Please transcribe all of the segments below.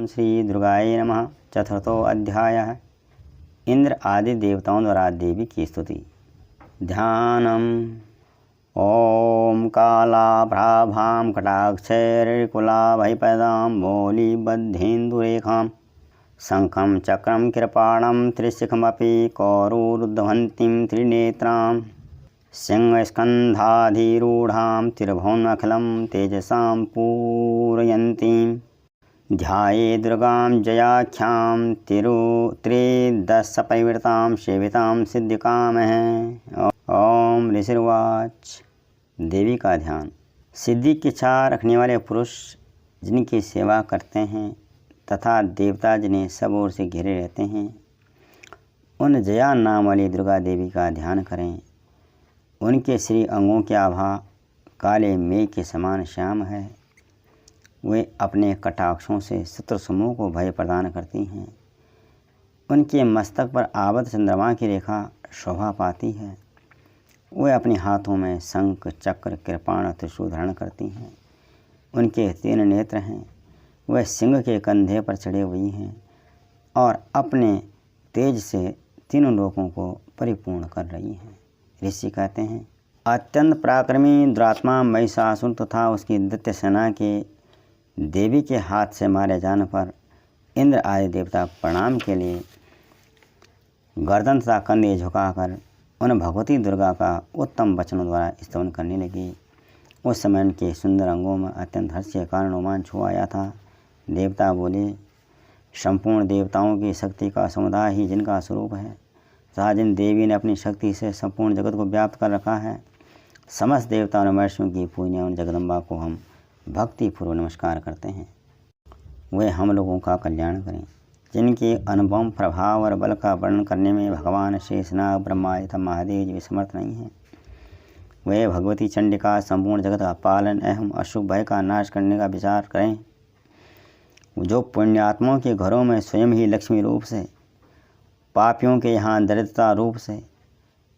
श्री दुर्गाय नमः। चतुर्थो अध्यायः। इंद्र आदि देवताओं द्वारा देवी की स्तुति। ध्यानम्। ओम कालाभ्राभां कटाक्षैर्कुलाभैपदां मौलिबद्धेन्दुरेखां शंखं चक्रं कृपाणं त्रिशिखमपि कौरुरुद्धवन्तीं त्रिनेत्रां सिंहस्कन्धाधिरूढां त्रिभुवनमखिलं तेजसां पूरयन्तीं ध्याये दुर्गां जयाख्यां त्रिदशपरिवृतां सेवितां सिद्धिकामः। ओम ऋषिर्वाच। देवी का ध्यान। सिद्धि की इच्छा रखने वाले पुरुष जिनकी सेवा करते हैं तथा देवता जिन्हें सब ओर से घिरे रहते हैं, उन जया नाम वाली दुर्गा देवी का ध्यान करें। उनके श्री अंगों की आभा काले मेघ के समान श्याम है। वे अपने कटाक्षों से शत्रु समूह को भय प्रदान करती हैं। उनके मस्तक पर आवत चंद्रमा की रेखा शोभा पाती है। वे अपने हाथों में शंख चक्र कृपाण त्रिशूल धारण करती हैं। उनके 3 नेत्र हैं। वह सिंह के कंधे पर चढ़े हुई हैं और अपने तेज से तीनों लोकों को परिपूर्ण कर रही हैं। ऋषि कहते हैं, अत्यंत पराक्रमी दुरात्मा महिषासुर तथा उसकी दैत्य सेना के देवी के हाथ से मारे जाने पर इंद्र आदि देवता प्रणाम के लिए गर्दन तथा कंधे झुकाकर उन भगवती दुर्गा का उत्तम वचनों द्वारा स्तवन करने लगी। उस समय उनके सुंदर अंगों में अत्यंत हर्ष के कारण रोमांच हो आया था। देवता बोले, संपूर्ण देवताओं की शक्ति का समुदाय ही जिनका स्वरूप है तथा जिन देवी ने अपनी शक्ति से संपूर्ण जगत को व्याप्त कर रखा है, समस्त देवताओं और महर्षियों की पूज्य उन जगदम्बा को हम भक्तिपूर्वक नमस्कार करते हैं। वे हम लोगों का कल्याण करें। जिनके अनुपम प्रभाव और बल का वर्णन करने में भगवान शेषनाग ब्रह्मा तथा महादेव जी समर्थ नहीं हैं। वे भगवती चंडिका संपूर्ण जगत का पालन एवं अशुभ भय का नाश करने का विचार करें। जो पुण्यात्माओं के घरों में स्वयं ही लक्ष्मी रूप से, पापियों के यहाँ दरिद्रता रूप से,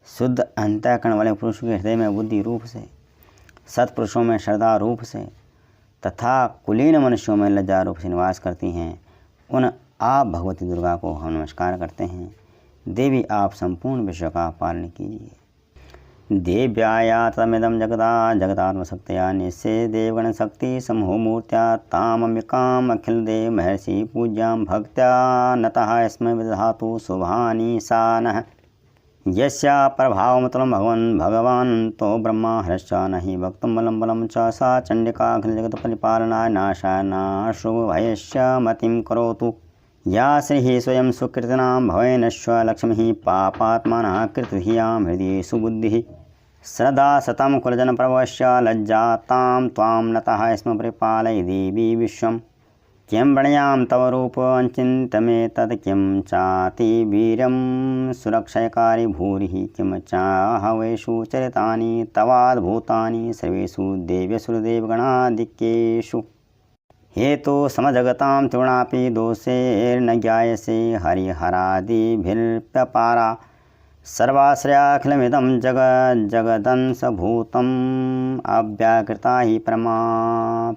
शुद्ध अंतःकरण वाले पुरुषों के हृदय में बुद्धि रूप से, सत्पुरुषों में श्रद्धा रूप से तथा कुलीन मनुष्यों में लज्जा रूप से निवास करती हैं, उन आप भगवती दुर्गा को हम नमस्कार करते हैं। देवी आप संपूर्ण विश्व का पालन कीजिए। देव्याया तमिदं जगदा जगदात्मशक्त्या निश्चय देवगण शक्ति समूह मूर्त्या तामम्बिकाम् अखिल देव महर्षि पूज्यां भक्त्या नतः स्म विदधातु शुभानि सा नः। यस्या प्रभावमतुलं भगवान् तो ब्रह्मा हर्षा नहि वक्तुं बलं बलं च सा चण्डिका अखिल जगत् परिपालनाय नाशाय नाशुभ भयस्य मतिं करोतु। या श्री स्वयं सुकृतिनां भवेनश्व लक्ष्मी पापात्मनः कृतधियां हृदि सुबुद्धिः श्रद्धा सतं कुलजनप्रभवस्य लज्जातां त्वां नतः स्म परिपालय देवी विश्वम्। किं वृण्यां तव रूपञ्चिन्तमेतत् किं चाति वीर्यं सुरक्षयकारी भूरिः किं चाहवेषु चरितानि तवाद्भूतानि सर्वेषु देव्यसुरदेवगणाधिक्येषु। हेतु समजगतां त्रिगुणापि दोषैर्न ज्ञायसे हरिहरादिभिर्व्यापारा सर्वाश्रयाखिलमिदं जगदंशभूतम् अव्याकृता हि परमा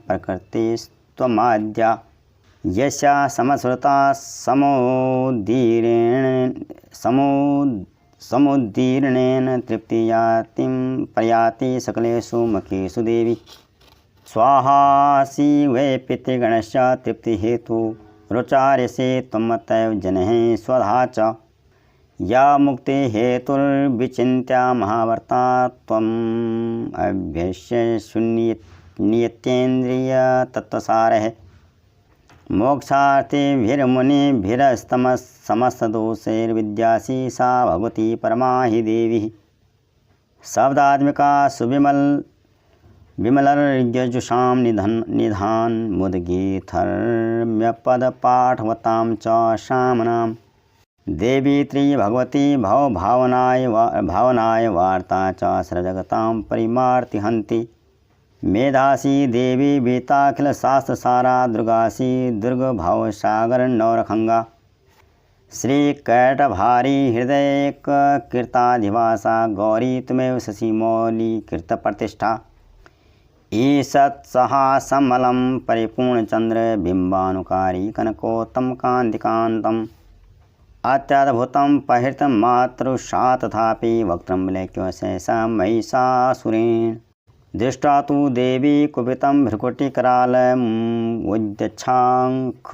प्रकृतिस्त्वमाद्या। यस्या समश्रुता समुद्दीर्णेन तृप्तियातिं प्रयाति सकलेषु मुखेषु देवी। स्वाहासी वे पितृगणस्य तृप्ति हेतु रुचार्यसे त्वमतैव जनः स्वधा च। या मुक्ति हेतुर्विचिन्त्या महावर्ता त्वम् अभ्यस्य शून्यतेन्द्रिय तत्वसारः। मोक्षार्थिभिर्मुनिभिरस्तमस्तदोषैर्विद्यासी सा भगवती परमा हि देवी। शब्दात्मिका विमलर्यजुषां निधान मुद्गीथर्म्यपदपाठवतां च शामनां। देवी त्रिभगवती भावनाय वार्ता च सर्वजगतां परिमार्तिहन्ति। मेधासी देवी बीताखिलशास्त्रसारा दुर्गासी दुर्गभवसागरनौरखङ्गा। श्रीकैटभारी हृदयकृताधिवासा गौरी त्वमेव शशिमौली कृतप्रतिष्ठा। ईषत्सहासमलं परिपूर्णचन्द्रबिम्बानुकारी कनकोत्तमकान्तिकान्तम् अत्यद्भुतं परिहृतं मातृषा तथापि वक्त्रं विलेख्य सहसा महिषासुरेण दृष्ट्वा तु देवी कुपितं भ्रुकुटिकरालमुद्यच्छाङ्ख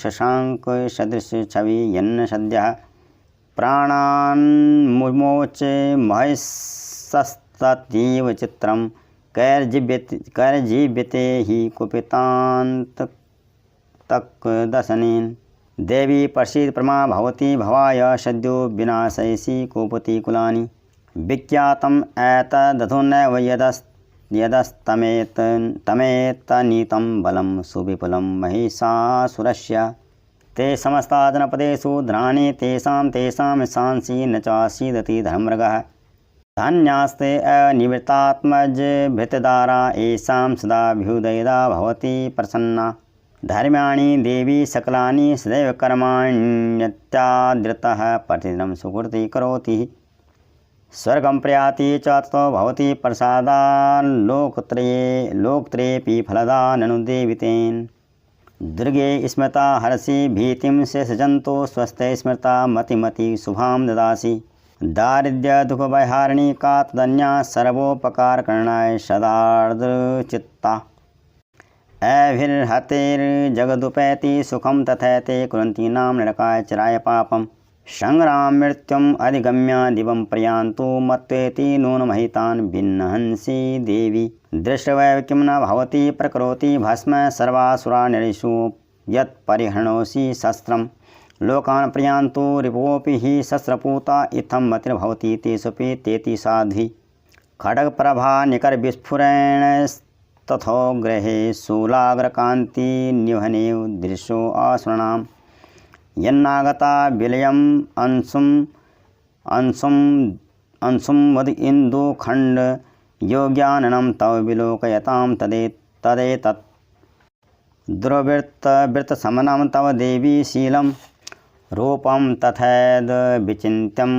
शशाङ्कसदृशछवि यन्न सद्यः प्राणान् मुमोचे महिषस्ततीव चित्रं कैर्जीव्यते हि कुपितान्तकदशनेन देवी प्रसीद प्रमा भवती भवाय सद्यो विनाशयसि कोपति कुलानि विख्यातम् एतदधुनैव यदस्तमेतनीतं बलं सुविपुलं महिषासुरस्य ते समस्ता जनपदेषु धनानि तेषां सांसि न चासीदति धर्ममृगः धन्यास्ते अनिवृत्तात्मजभृतदारा येषां सदा भ्युदयदा भवति प्रसन्ना धर्म्याणि देवी सकलानि सदैव कर्माण्यत्यादृतः प्रतिदिनं सुकृति करोति स्वर्गं प्रयाति च ततो भवति प्रसादाल्लोकत्रयेऽपि फलदा ननु देवितेन दुर्गे स्मृता हरसि भीतिं से सजन्तो स्वस्थे स्मृता मतिमति शुभां ददासि दारिद्र्यदुःखभयहारिणी का तदन्या सर्वोपकारकरणाय सदार्द्रचित्ता अभिर्हतेर्जगदुपैति सुखं तथैते कुर्वन्ति नाम नरकाय चिराय पापं संग्राम मृत्युम् अधिगम्य दिवं प्रयान्तु मत्वेति नूनमहितान् भिन्नहंसि देवी दृष्टवैव किं न भवति प्रकरोति भस्म सर्वासुरा निरीषु यत् परिहृणोषि शस्त्रं लोकान् प्रयान्तु रिपोऽपि हि शस्त्रपूता इत्थं मतिर्भवति तेषुपि तेति साध्वी खड्गप्रभा निकरविस्फुरणस्तथो गृहे शूलाग्रकान्तिनिवहनेव दृशो असुराणां यन्नागता विलयम् अंशुं वद इन्दुखण्ड योग्याननं तव विलोकयतां तदेतत् दुर्वृत्तसमनं तव देवी शीलं रूपं तथैदविचिन्त्यम्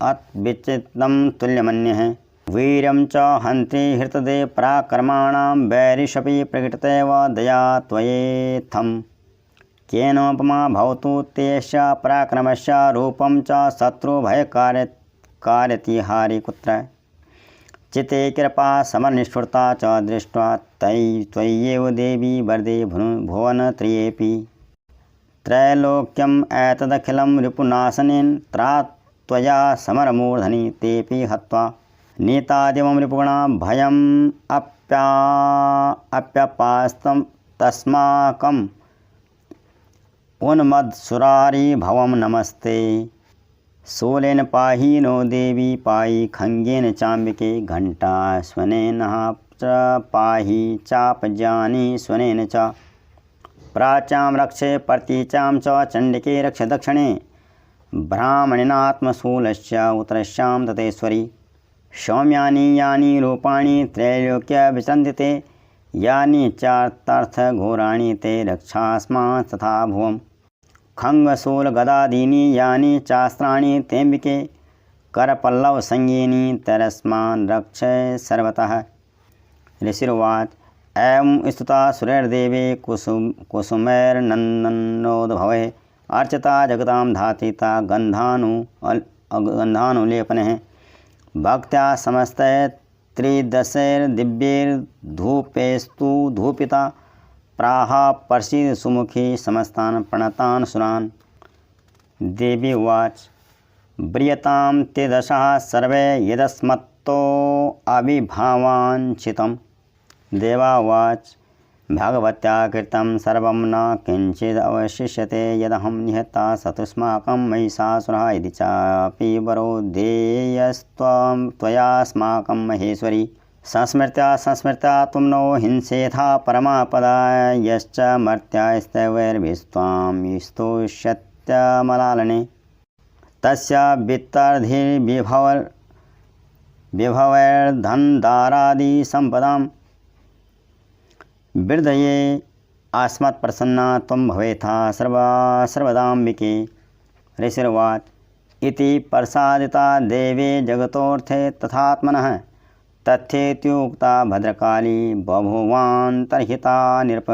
अविचिन्तं तुल्यमन्यः वीर्यं च हन्त्री हृतदे पराक्रमाणां वैरिषपि प्रकटतैव दया त्वयेत्थम् केनोपमा भवतु तेष्य पराक्रमस्य रूपं च शत्रुभयकारयति कुत्र चिते कृपा समनिष्ठुरता च दृष्ट्वा त्वय्येव देवी वरदे भुवनत्रयेऽपि त्रैलोक्यम् एतदखिलं रिपुनाशनेन त्वया समरमूर्धनि तेऽपि हत्वा नीतादिवं रिपुगुणा भयम् अप्यपास्तं तस्माकम् उन्मत्सुरारी भवं नमस्ते शूलेन पाहि नो देवी पाहि खंगेन चाम्बिके घण्टास्वनेन च पाहि चापजानि स्वनेन च प्राच्यां रक्षे प्रतीचां च चण्डिके रक्ष दक्षिणे ब्राह्मणेनात्मशूलस्य उत्तरस्यां ततेश्वरी सौम्यानि यानि रूपाणि त्रैलोक्य विचन्दिते यानि चार्थघोराणि ते रक्षास्मान् तथा भुवम् खङ्गशूलगदादीनि यानि चास्त्राणि तेऽम्बिके करपल्लवसंज्ञेनि तरस्मान् रक्षय सर्वतः ऋषिर्वाच एवं स्तुता सुरैर्देवे कुसुमैर्नन्दनोद्भवे अर्चिता जगतां धातिता गन्धानुलेपनः भक्त्या समस्तैर्त्रिदशैर्दिव्यैर्धूपैस्तु धूपिता प्राह प्रसीद सुमुखी समस्तान् प्रणतान् सुरान् देवी उवाच ब्रियतां ते दशः सर्वे यदस्मत्तो अविभावाञ्छितं देवा उवाच भगवत्या कृतं सर्वं न किञ्चिदवशिष्यते यदहं निहता सतुष्माकं महिषासुरः यदि चापि वरो देयस्त्वयास्माकं महेश्वरी संस्मृत्या तुम नो हिंसेथा परमापदा यश्च मर्त्यास्तवैर्भिस्त्वां स्तोष्यत्यमलालने तस्य विभवैर्धनदारादिसम्पदां वृद्धये अस्मत्प्रसन्ना त्वं भवेथा सर्वदाम्बिके ऋषिर्वाच इति प्रसादिता देवे जगतोऽर्थे तथात्मनः तथ्येत्युक्ता भद्रकाली बभुवान्तर्हिता नृप।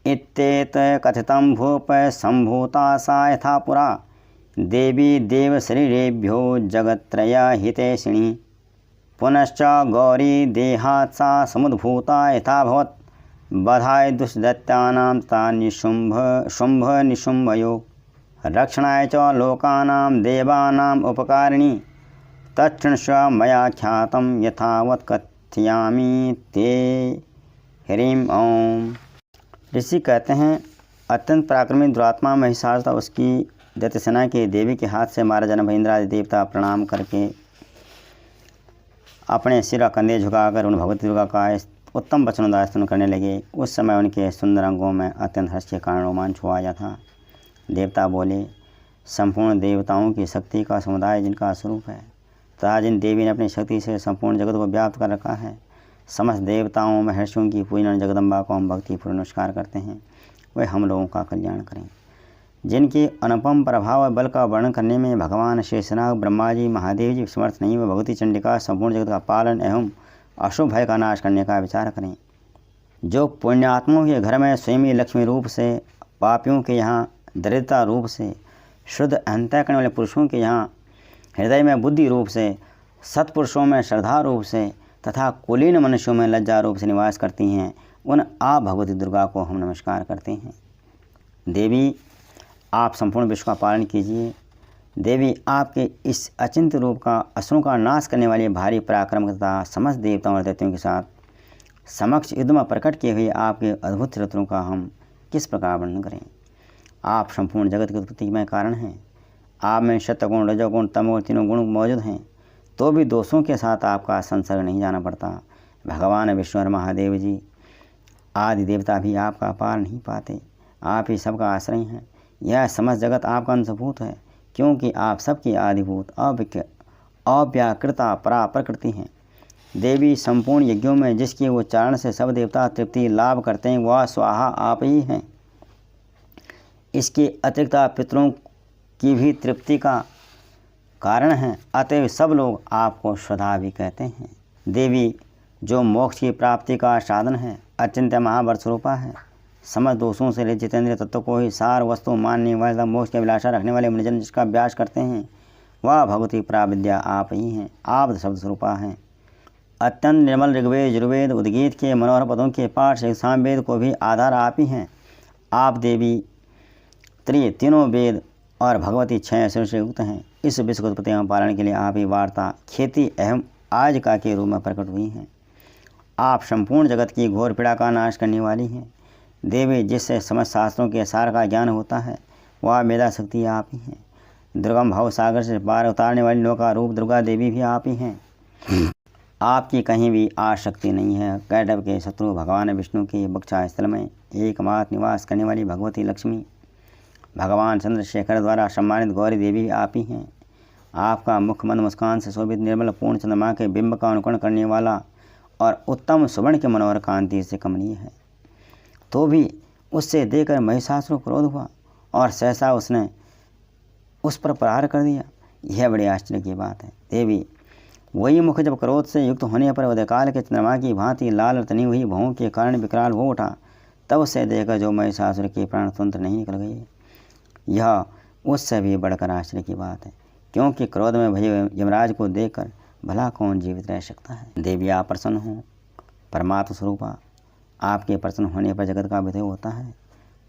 इत्येत कथितं भूप सम्भूता सा यथा पुरा देवी देवशरीरेभ्यो जगत्त्रयहितैषिणी। पुनश्च गौरी देहात् सा समुद्भूता यथाभवत् बधाय दुष्दैत्यानां तथा शुम्भ निशुम्भयो रक्षणाय च लोकानां देवानाम् उपकारिणी। तच्छृणुष्व मया ख्यातं यथावत् कथयामि ते ह्रीं ओम। ऋषि कहते हैं, अत्यंत पराक्रमी दुरात्मा महिषासुर था, उसकी दैत्य सेना के देवी के हाथ से मारा जाना। इंद्रादि देवता प्रणाम करके अपने सिर और कंधे झुकाकर उन भगवती दुर्गा का उत्तम वचनों द्वारा स्तुति करने लगे। उस समय उनके सुंदर अंगों में अत्यंत हर्ष के कारण रोमांच हुआ आया था। देवता बोले, संपूर्ण देवताओं की शक्ति का समुदाय जिनका स्वरूप है तथा जिन देवी ने अपनी शक्ति से संपूर्ण जगत को व्याप्त कर रखा है, समस्त देवताओं में महर्षियों की पूजन जगदम्बा को हम भक्तिपूर्ण नमस्कार करते हैं, वे हम लोगों का कल्याण करें। जिनके अनुपम प्रभाव और बल का वर्णन करने में भगवान शेषनाग, ब्रह्मा जी, महादेव जी समर्थ नहीं, वे भगवती चंडिका संपूर्ण जगत का पालन एवं अशुभ भय का नाश करने का विचार करें। जो पुण्यात्माओं के घर में स्वयं लक्ष्मी रूप से, पापियों के यहाँ दरिद्रता रूप से, शुद्ध अहंता करने वाले पुरुषों के यहाँ हृदय में बुद्धि रूप से, सत्पुरुषों में श्रद्धा रूप से तथा कुलीन मनुष्यों में लज्जा रूप से निवास करती हैं, उन आप भगवती दुर्गा को हम नमस्कार करते हैं। देवी, आप संपूर्ण विश्व का पालन कीजिए। देवी, आपके इस अचिंत्य रूप का असुरों का नाश करने वाली भारी पराक्रम तथा समस्त देवताओं और दैत्यों के साथ समक्ष युद्ध में प्रकट किए हुए आपके अद्भुत चरित्रों का हम किस प्रकार वर्णन करें। आप संपूर्ण जगत के उत्पत्ति में कारण हैं। आप में सत्वगुण, रजोगुण, तमोगुण तीनों गुण मौजूद हैं, तो भी दोषों के साथ आपका संसर्ग नहीं जाना पड़ता। भगवान विष्णु और महादेव जी आदि देवता भी आपका पार नहीं पाते। आप ही सबका आश्रय हैं। यह समस्त जगत आपका अंशभूत है, क्योंकि आप सबकी आदिभूत अव्याकृता परा प्रकृति हैं। देवी, संपूर्ण यज्ञों में जिसके उच्चारण से सब देवता तृप्ति लाभ करते हैं, वह स्वाहा आप ही हैं। इसके अतिरिक्त पितरों की भी तृप्ति का कारण है, अतएव सब लोग आपको श्रद्धा भी कहते हैं। देवी, जो मोक्ष की प्राप्ति का साधन है, अचिंत्य महाबल स्वरूपा है, समस्त दोषों से रहित जितेंद्रिय तत्व को ही सार वस्तु मानने वाले, मोक्ष की अभिलाषा रखने वाले मुनिजन जिसका अभ्यास करते हैं, वह भगवती प्राविद्या आप ही हैं। आप शब्द स्वरूपा हैं। अत्यंत निर्मल ऋग्वेद, यजुर्वेद, उद्गीत के मनोहर पदों के पाठ से सामवेद को भी आधार आप ही हैं। आप देवी तीनों वेद और भगवती 6 ऐश्वर्य से युक्त हैं। इस विश्व को उत्पत्ति एवं पालन के लिए आप ही वार्ता, खेती एवं आजीविका के रूप में प्रकट हुई हैं। आप संपूर्ण जगत की घोर पीड़ा का नाश करने वाली हैं। देवी, जिससे समस्त शास्त्रों के सार का ज्ञान होता है, वह मेधा शक्ति आप ही हैं। दुर्गम भाव सागर से पार उतारने वाली लोका रूप दुर्गा देवी भी आप ही हैं। आपकी कहीं भी आशक्ति नहीं है। कैटभ के शत्रु भगवान विष्णु के बक्षा स्थल में एकमात्र निवास करने वाली भगवती लक्ष्मी, भगवान चंद्रशेखर द्वारा सम्मानित गौरी देवी आप ही हैं। आपका मुख मंद मुस्कान से शोभित निर्मल पूर्ण चंद्रमा के बिंब का अनुकरण करने वाला और उत्तम सुवर्ण के मनोहर कांति से कमनीय है। तो भी उससे देखकर महिषासुर क्रोध हुआ और सहसा उसने उस पर प्रहार कर दिया। यह बड़ी आश्चर्य की बात है। देवी, वही मुख जब क्रोध से युक्त होने पर उदयकाल के चंद्रमा की भांति लाल तनी हुई भवों के कारण विकराल हो उठा, तब उसे देखकर जो महिषासुर के प्राण स्वतंत्र नहीं निकल गए, यह उससे भी बढ़कर आश्चर्य की बात है, क्योंकि क्रोध में भये यमराज को देखकर भला कौन जीवित रह सकता है। देवी, आप प्रसन्न हो। परमात्म स्वरूपा, आपके प्रसन्न होने पर जगत का विधेय होता है।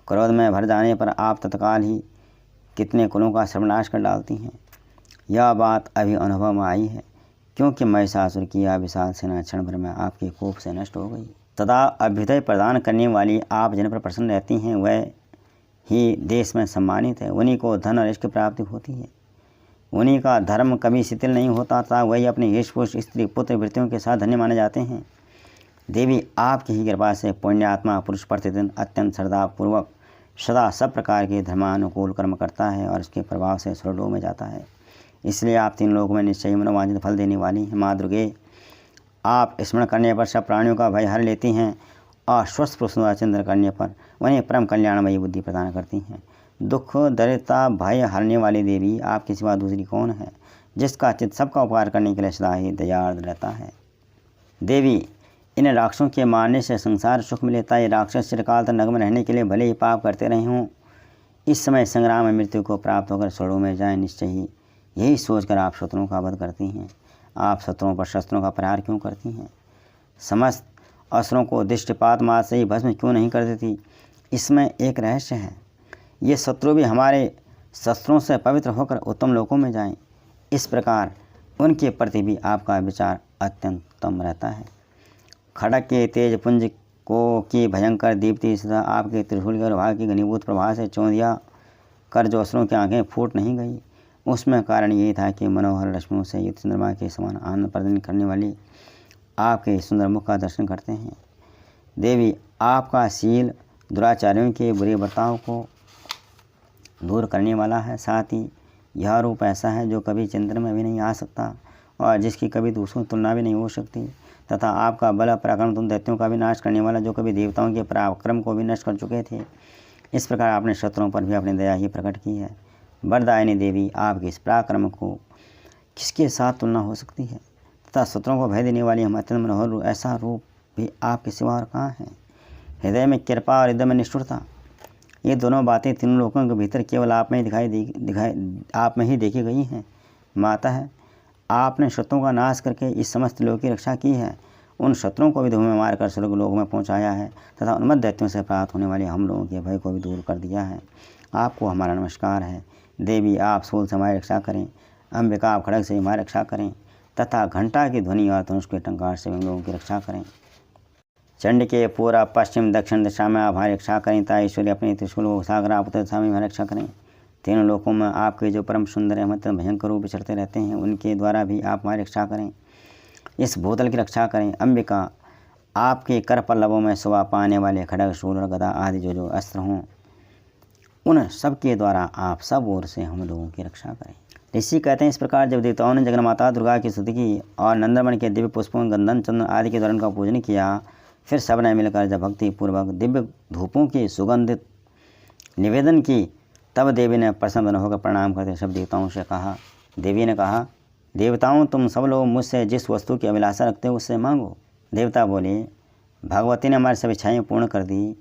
क्रोध में भर जाने पर आप तत्काल ही कितने कुलों का सर्वनाश कर डालती हैं। यह बात अभी अनुभव में आई है, क्योंकि महिषासुर की यह विशाल सेना क्षण भर में आपके कोप से नष्ट हो गई। सदा अभ्युदय प्रदान करने वाली आप जिन पर प्रसन्न रहती हैं, वह ही देश में सम्मानित है। उन्हीं को धन और यश की प्राप्ति होती है। उन्हीं का धर्म कभी शिथिल नहीं होता था। वही अपने यश पुरुष, स्त्री, पुत्र, वृत्तियों के साथ धन्य माने जाते हैं। देवी, आपकी ही कृपा से पुण्यात्मा पुरुष प्रतिदिन अत्यंत श्रद्धापूर्वक सदा सब प्रकार के धर्मानुकूल कर्म करता है और उसके प्रभाव से स्वर्गलोक में जाता है। इसलिए आप 3 लोगों में निश्चय मनोवांछित फल देने वाली हैं। माँ दुर्गे, आप स्मरण करने पर सब प्राणियों का भय हर लेती हैं और स्वस्थ पुरुषों का चिंतन करने पर उन्हें परम कल्याणमयी बुद्धि प्रदान करती हैं। दुख, दरिद्रता, भय हरने वाली देवी आपके सिवा दूसरी कौन है, जिसका चित्त सबका उपकार करने के लिए सदा ही दयार्द रहता है। देवी, इन राक्षसों के मारने से संसार सुख मिलेता है। राक्षस चिरकाल तक नग्न रहने के लिए भले ही पाप करते रहे हों, इस समय संग्राम में मृत्यु को प्राप्त होकर स्वर्गों में जाएं निश्चय ही। यही सोचकर आप शत्रुओं का वध करती हैं। आप शत्रुओं पर शस्त्रों का प्रहार क्यों करती हैं? समस्त असुरों को दृष्टिपात मात्र से ही भस्म क्यों नहीं कर देती? इसमें एक रहस्य है। ये शत्रु भी हमारे शस्त्रों से पवित्र होकर उत्तम लोकों में जाएं। इस प्रकार उनके प्रति भी आपका विचार अत्यंत उत्तम रहता है। खड़ग के तेज पुंज को की भयंकर दीप्ति सदा आपके त्रिशूल के प्रभाव की घनीभूत प्रभाव से चौंधिया कर जो असुरों की आंखें फूट नहीं गई, उसमें कारण यही था कि मनोहर रश्मियों से युक्त चंद्रमा के समान आनंद प्रदान करने वाली आपके सुंदर मुख का दर्शन करते हैं। देवी, आपका शील दुराचारियों के बुरे बर्ताव को दूर करने वाला है। साथ ही यह रूप ऐसा है जो कभी चिंतन में भी नहीं आ सकता और जिसकी कभी दूसरों तुलना भी नहीं हो सकती, तथा आपका बल पराक्रम तुम दैत्यों का भी नाश करने वाला जो कभी देवताओं के पराक्रम को भी नष्ट कर चुके थे। इस प्रकार आपने शत्रुओं पर भी अपनी दया ही प्रकट की है। वरदायिनी देवी, आपके इस पराक्रम को किसके साथ तुलना हो सकती है? तथा शत्रुओं को भय देने वाली हम अत्यंत मनोहर ऐसा रूप भी आपके सिवा और कहाँ है? हृदय में कृपा और हृदय में निष्ठुरता, ये दोनों बातें तीनों लोगों के भीतर केवल आप में ही देखी गई हैं। माता है, आपने शत्रुओं का नाश करके इस समस्त लोक की रक्षा की है। उन शत्रुओं को भी धूम में मारकर स्वर्ग लोक में पहुंचाया है तथा उन्मत्त दैत्यों से प्राप्त होने वाले हम लोगों के भय को भी दूर कर दिया है। आपको हमारा नमस्कार है। देवी, आप सूल से हमारी रक्षा करें। अंबिका, आप खड़ग से हमारी रक्षा करें तथा घंटा की ध्वनि और धनुष के टंकार से हम लोगों की रक्षा करें। चंड के पूर्व पश्चिम दक्षिण दिशा में आप हमारी रक्षा करें तथा ईश्वरी अपने त्रिशूल को सागर आप उत्तर दिशा में हमारी रक्षा करें। तीनों लोकों में आपके जो परम सुंदर एवं भयंकर रूप विचरते रहते हैं, उनके द्वारा भी आप हमारी रक्षा करें। इस भूतल की रक्षा करें। अंबिका, आपके कर पल्लवों में शोभा पाने वाले खड़ग, शूल और गदा आदि जो अस्त्र हों, उन सब के द्वारा आप सब ओर से हम लोगों की रक्षा करें। ऋषि कहते हैं, इस प्रकार जब देवताओं ने जगन्माता दुर्गा की स्तुति की और नंदनवन के दिव्य पुष्पों, गंधन, चंदन आदि के द्वारा उनका पूजन किया, फिर सबने मिलकर जब भक्ति पूर्वक दिव्य धूपों की सुगंधित निवेदन की, तब देवी ने प्रसन्न होकर प्रणाम करते सब देवताओं से कहा। देवी ने कहा, देवताओं, तुम सब लोग मुझसे जिस वस्तु की अभिलाषा रखते हो उससे मांगो। देवता बोले, भगवती ने हमारी सब इच्छाएँ पूर्ण कर दी,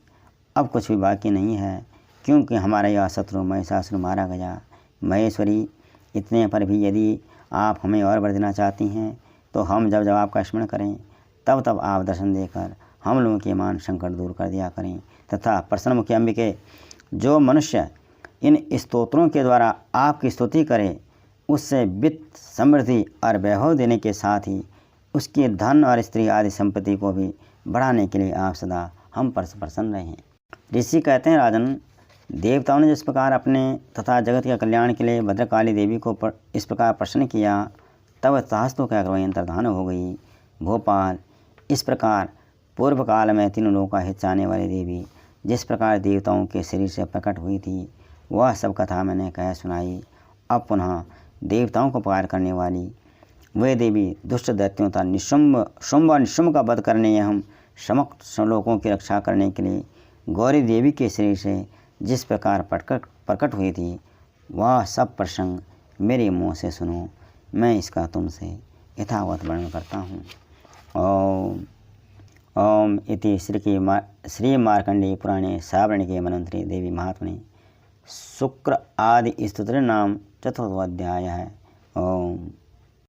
अब कुछ भी बाकी नहीं है, क्योंकि हमारा यह शत्रु महिषासुर मारा गया। महेश्वरी, इतने पर भी यदि आप हमें और वर देना चाहती हैं तो हम जब आपका स्मरण करें तब तब आप दर्शन देकर हम लोगों के मान संकट दूर कर दिया करें। तथा प्रसन्न मुखी अंबिके, जो मनुष्य इन स्तोत्रों के द्वारा आपकी स्तुति करे, उससे वित्त, समृद्धि और वैभव देने के साथ ही उसके धन और स्त्री आदि संपत्ति को भी बढ़ाने के लिए आप सदा हम पर प्रसन्न रहें। ऋषि कहते हैं, राजन, देवताओं ने जिस प्रकार अपने तथा जगत के कल्याण के लिए भद्रकाली देवी को इस प्रकार प्रसन्न किया, तब साहस तो कहकर वही अंतर्धान हो गई। भोपाल, इस प्रकार पूर्व काल में तीनों लोगों का हित चाहने वाली देवी जिस प्रकार देवताओं के शरीर से प्रकट हुई थी, वह सब कथा मैंने कह सुनाई। अब पुनः देवताओं को पुकार करने वाली वे देवी दुष्ट दैत्यों तथा शुंभ और निशुंभ का वध करने एवं समस्त लोकों की रक्षा करने के लिए गौरी देवी के शरीर से जिस प्रकार प्रकट हुई थी, वह सब प्रसंग मेरे मुँह से सुनो। मैं इसका तुमसे यथावत वर्णन करता हूँ। ओम इति श्री मार्कंडेय पुराणे सावर्णिके मनंत्री देवी महात्मने शुक्र आदि स्तोत्र नाम 4वाध्याय है। ओम।